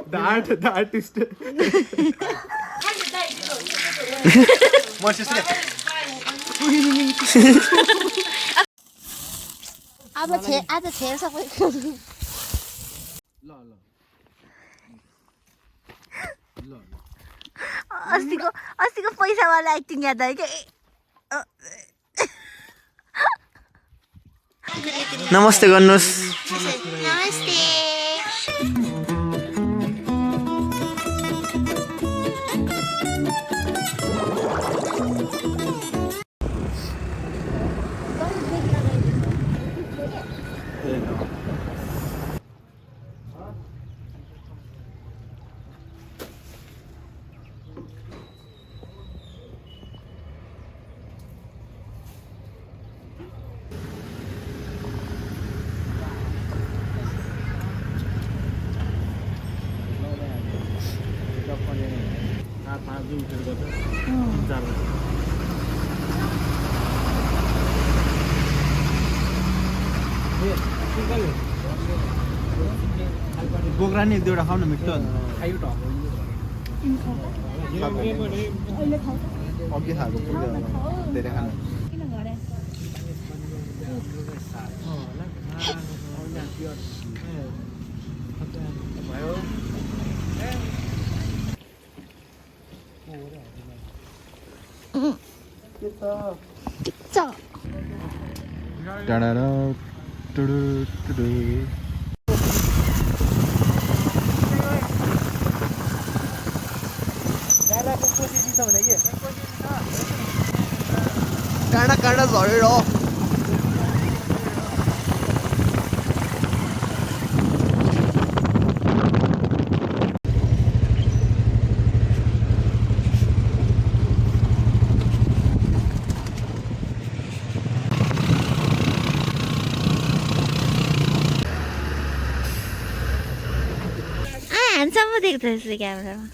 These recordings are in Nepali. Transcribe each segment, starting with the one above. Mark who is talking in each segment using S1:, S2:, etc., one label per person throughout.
S1: The artist.
S2: आज छेर सबै अस्तिको पैसावाला एक्टिङ याद आयो क्या
S3: नमस्ते गर्नुहोस्
S2: नमस्ते
S1: बोक्रा नि एक दुईवटा खाऊ न मिठो अघि खाएको धेरै खानु काँडा झरेर
S2: ह्यान्डसम देख्दो रहेछ क्यामेरामा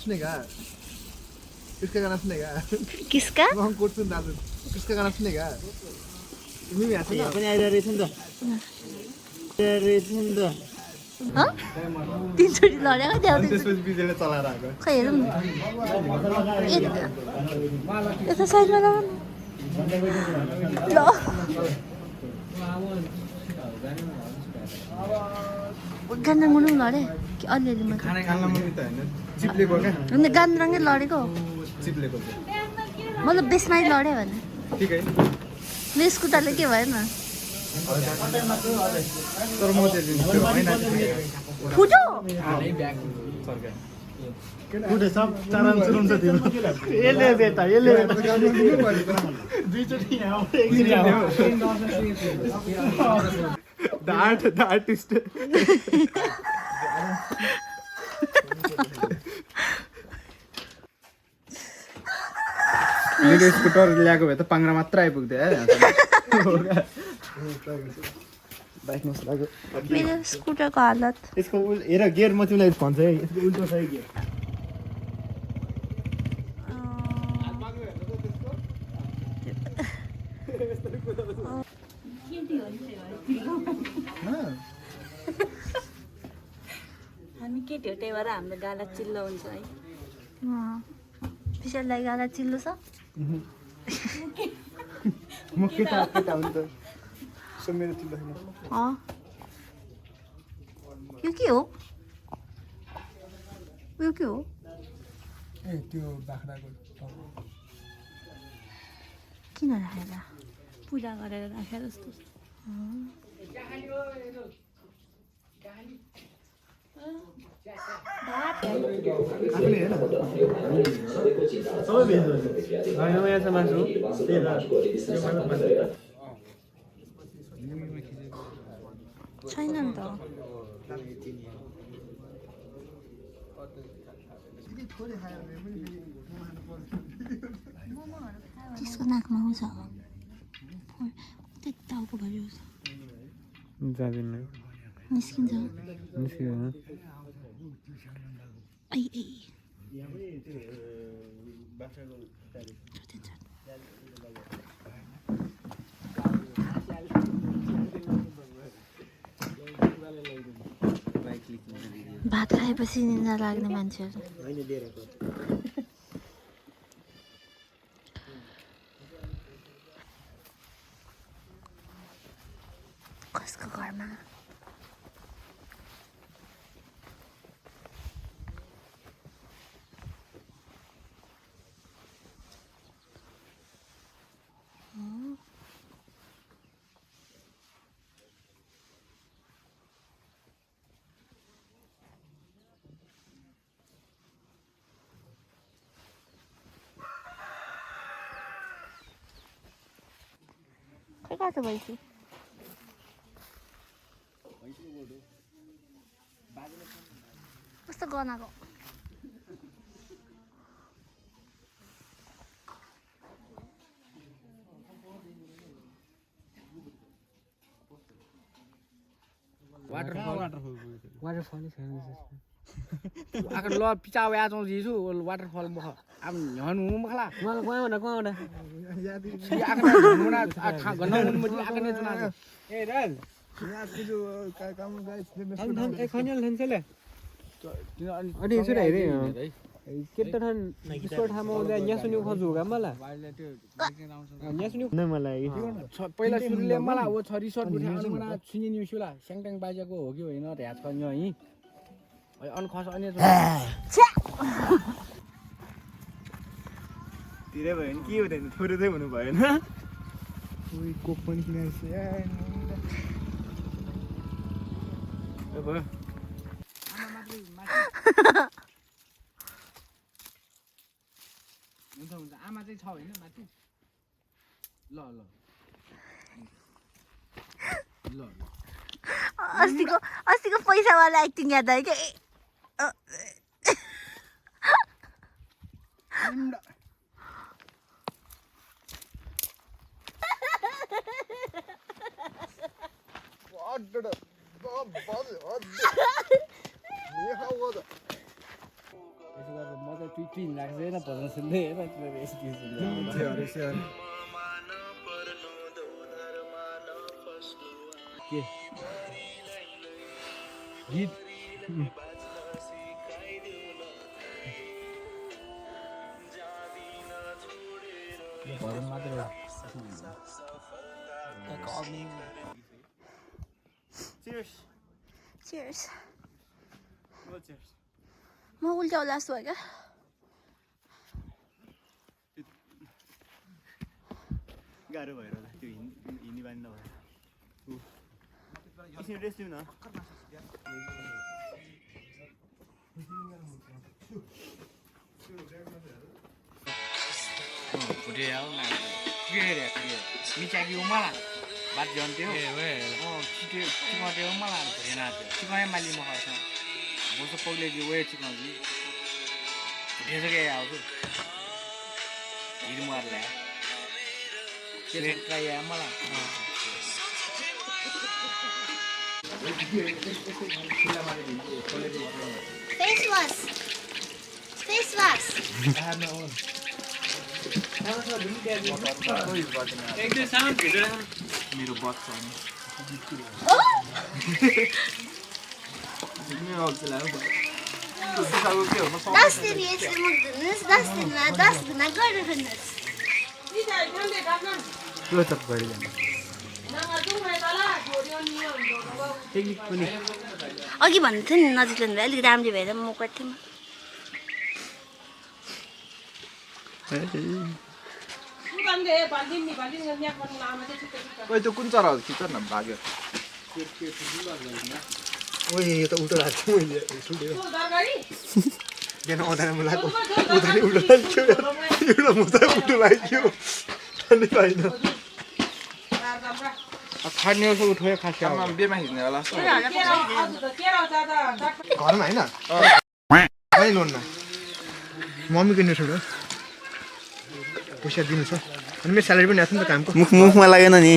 S1: सुनेगा किसका गाना सुनेगा
S2: किसका
S1: हम कोट सुन दादू किसका गाना सुनेगा तिमी भी हाँस्नु
S3: पनि आइरहेछ नि त
S2: तीनचोटि लडेको त्यहाँ
S1: त्यसपछि बिजुले चलाएर आएको
S2: खै हेरौँ न यता साइडमा लगाउनु ल गान्दा मुडुङ लडे कि अलिअलि मात्र
S1: खाना मुनि त हैन चिप्लेको क्या
S2: गान्द्राङ्गै लडेको
S1: चिप्लेको
S2: मतलब बेसमै लड्यो भने
S1: ठिकै
S2: स्कुटरले के भएन
S1: तर म चाहिँ हैन
S2: फुटो
S1: फुटे सब चारान चुरुन्छ तिम्रो यसले बेटा दुईचोटि यहाँ एकचोटि The artist. मेरो स्कुटर ल्याएको भए त पाङ्ग्रा मात्र आइपुग्थ्यो बाइकमा लाग्यो
S2: मेरो स्कुटरको हालत
S1: यसको हेर गियर म तिमीलाई भन्छ है यसको उल्टो छ गियर
S4: हामी केटी हो त्यही भएर हाम्रो गाला चिल्लो हुन्छ है
S2: पिछाडिलाई गाला चिल्लो छ
S1: म केटा हुन्छ सो मेरो चिल्लो छैन
S2: यो के हो यो के हो
S1: ए त्यो बाख्राको
S2: किन राखेर
S4: पूजा गरेर राखेर जस्तो
S2: छैन नि त त्यसको नाकमा आउँछ त्यति टाउको भरि
S1: जाँदैन
S2: निस्किन्छ
S1: निस्किँदैन
S2: ऐ भात खाएपछि निद्रा लाग्ने मान्छेहरू कसको घरमा खै कहाँ छ भैँसी कस्तो गनाको
S5: वाटरफल छैन आकर ल पिचाउ या चौ जिसु वाटरफल बख आम हनु मखला मलाई कुआउँदा आकर मुना खा गन्न मुन आकर ने चुना ए रल
S1: यहाँ जो काम गाइस
S5: थन ए खन्यल थन छले अनि यसो हेरे केटा थन इसको ठामो उदा यहाँ सुन्यो खोजु गा मलाई यहाँ सुन्यो
S3: नै मलाई
S5: पहिला सुरुले मलाई वो छ रिसोर्ट उठ्या अनि मना सुनि नि सुला स्याङटाङ बाजेको हो कि होइन त याद खन्यो हि अनि खस अनि
S3: तिरै भयो नि के हुँदैन थोरै चाहिँ हुनु भएन
S1: कोही कोक पनि किनेको छु
S5: भयो हुन्छ हुन्छ आमा चाहिँ छ होइन माथि ल ल ल
S2: अस्तिको पैसावाला एक्टिङ याद आयो क्या
S5: यसो गरेर म त ट्विन लाग्दैन भजन सुन्दै हेर तिमीले यस्तो के गीत भजन मात्र
S2: Cheers. म उल्टा उल्लास भयो क्या
S3: गाह्रो भएर त्यो हिँड्ने बानी नभएर एकछिन रेस्ट लिउँ न
S5: मिचाकी उमाला बात जन्थ्यो चिकाउँथ्यो मलाई हेर्न चिकाए माली म खाउँछ म त पहिले त्यो वे चिकाउँछु त्यसो के आउँछु हिँड मार्ला के ट्राई आयो मलाई
S2: फेस वास
S3: मेरो बच छ
S2: दस दिन यसले मुख धुनुहोस् 10 दिनमा 10 गुना गरेर खानुहोस् अघि भन्नु थियो नि नजिक ल्याउनु अलिक राम्ररी भएर म गर्थेँ
S1: ओइ त्यो कुन चरा हो खिच न भाग्यो ओइ यो त उल्टो लाग्यो मैले सुन्यो बिहान आउँदैन मुलाको उधारी उल्टो लाग्यो एउटा मुसा उल्टो लाग्यो अनि पाइन
S5: खाने उसो उठ्यो खास
S1: बेमा हिँड्ने होला घरमा हैन कहिले लोन न मम्मीको नि छोडो पैसा दिनु छ अनि मेरो स्यालेरी पनि आएको नि त कामको
S3: मुखमा लागेन नि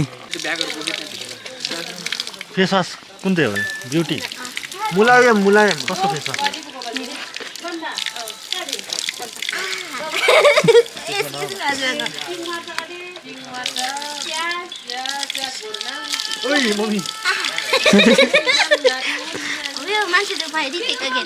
S6: फेस वास कुन चाहिँ हो ब्युटी
S1: मुलायम
S6: कस्तो फेस वास
S1: ओइ मम्मी
S2: उयो मान्छेले खुवाइदिएको के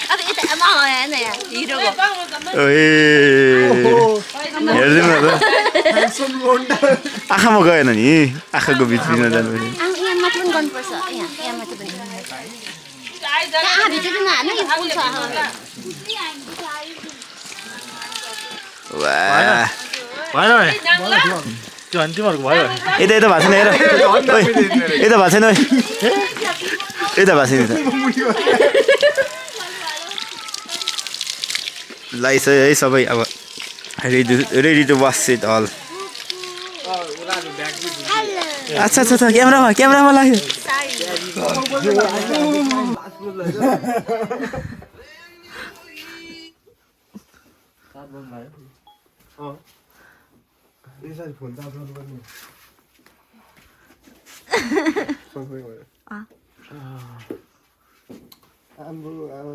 S2: अब यता आमा होइन यहाँ हिरोको
S3: हेर्दै न त आँखामा गएन नि आँखाको बिचमा जानु
S2: यहाँ माथि पनि गर्नुपर्छ यहाँ माथि पनि आँखा भित्र पनि नहाल्नु यो फुल छ
S6: भएन भने त्यो भने तिमीहरूको भयो
S3: यता यता भएको छैन हेर यता भएको छैन यता भएको छैन लगाइसक्यो है सबै अब ready to wash it all अच्छा अच्छा क्यामेरामा लाग्यो
S1: फोन त अपलोड गर्ने आम्बो अब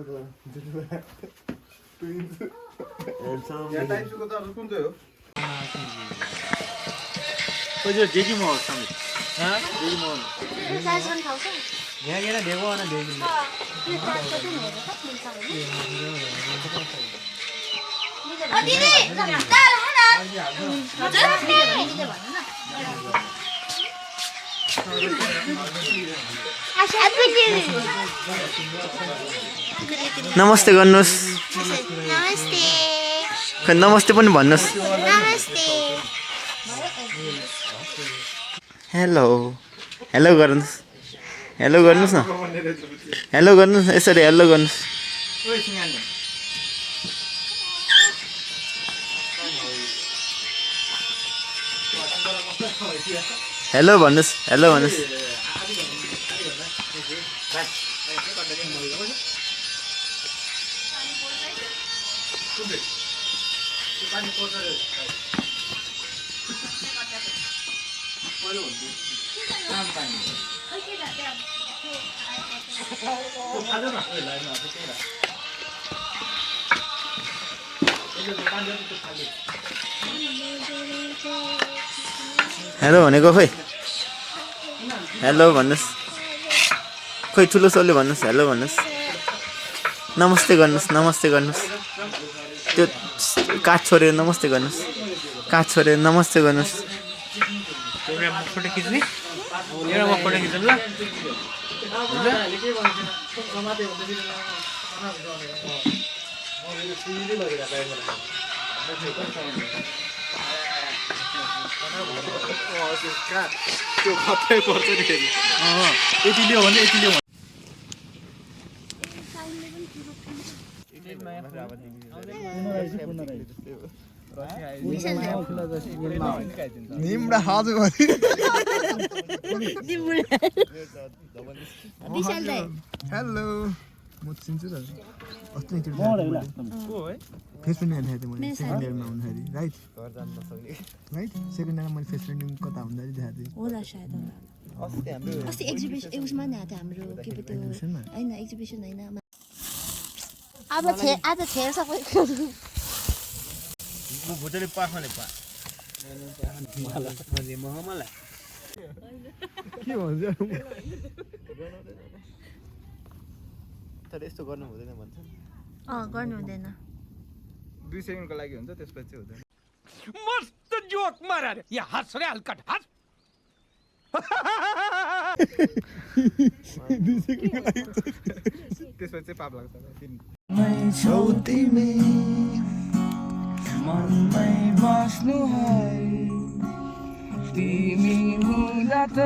S6: त्यो डेकी मह समेत
S5: यहाँ गएर ढेको आना ढेकी
S3: नमस्ते गर्नुहोस्
S2: नमस्ते
S3: खै नमस्ते पनि भन्नुहोस्
S2: नमस्ते
S3: हेलो हेलो गर्नुहोस् हेलो गर्नुहोस् न हेलो गर्नुहोस् यसरी हेलो गर्नुहोस् हेलो भन्नुहोस् हेलो भन्नुहोस् हेलो भनेको खोइ हेलो भन्नुहोस् खोइ ठुलो सोले भन्नुहोस् हेलो भन्नुहोस् नमस्ते गर्नुहोस् त्यो काठ छोडेर नमस्ते गर्नुहोस् काठ छोडेर नमस्ते गर्नुहोस्
S5: फोटो खिच्ने एउटा म फोटो खिच्नु ल
S1: त्यो खतै पर्छ नि फेरि
S6: यति लियो भने यति लियो
S1: निम्रा हजुर हेलो म चिन्छु त अस्ति फेस फ्रेन्ड देखाएको थिएँ मैले सेकेन्ड इयरमा हुँदाखेरि राइट सेकेन्ड इयरमा मैले फेस फ्रेन्ड कता हुँदाखेरि देखाएको थिएँ
S4: होला सायद
S2: अस्ति एक्जिबिसन उसमा नि आएको हाम्रो के पो त्यो होइन एक्जिबिसन होइन अब आज छेर सबै
S6: म भुटेले पाखले पा
S1: के भन्छ
S3: तर यस्तो गर्नु हुँदैन भन्छ
S2: गर्नु हुँदैन
S1: 2 सेकेन्डको लागि हुन्छ त्यसपछि हुँदैन
S5: मस्त जोक मारा रे या हँस रे हल्कट हँस
S1: 2 सेकेन्डको लागि त्यसपछि पाप लाग्छ
S5: मनमै बस्नु है तिमी हुँदा त